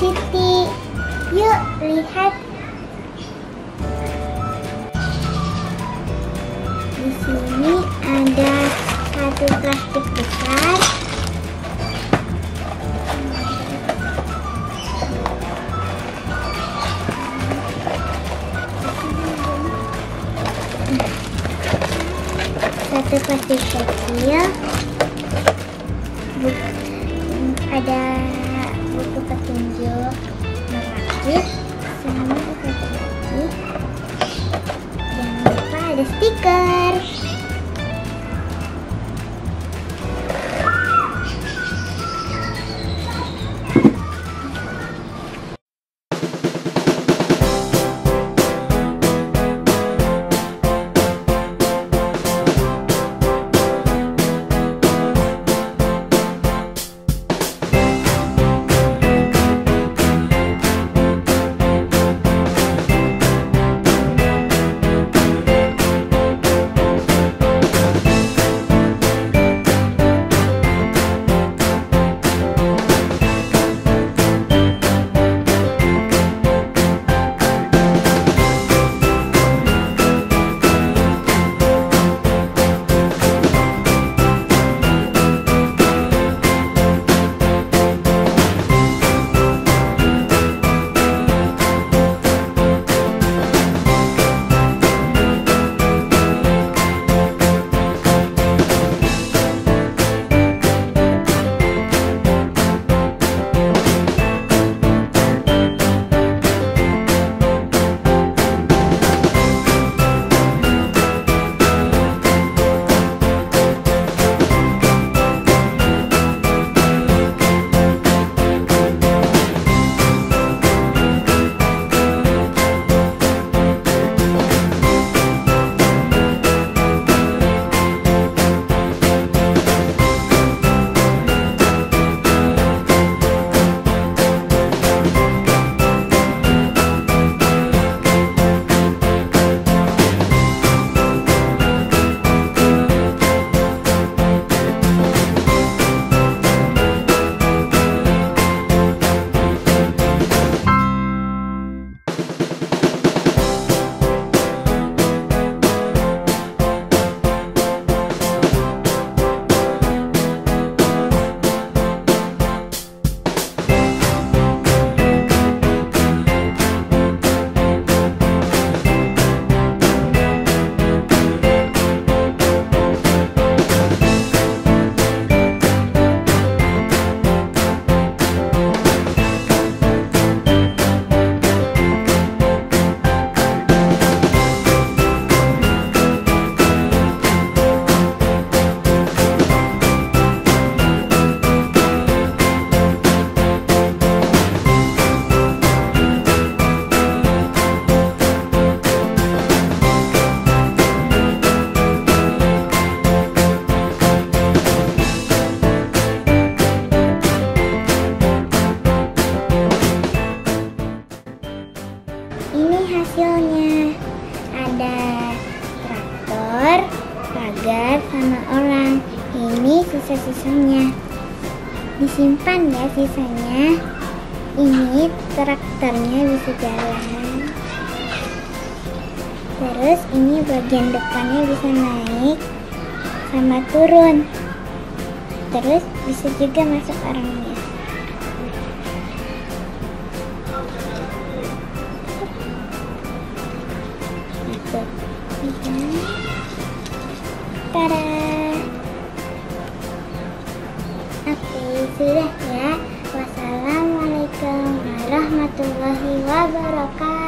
City. Yuk lihat. Di sini ada satu plastik besar. Satu plastik kecil. Ada buku petunjuk merakit sama satu lagi. Jangan lupa ada stiker. Hasilnya ada traktor, pagar, sama orang. Ini sisa-sisanya. Disimpan ya sisanya. Ini traktornya bisa jalan. Terus ini bagian depannya bisa naik sama turun. Terus bisa juga masuk orangnya. Tada! Oke, sudah ya. Wassalamualaikum warahmatullahi wabarakatuh.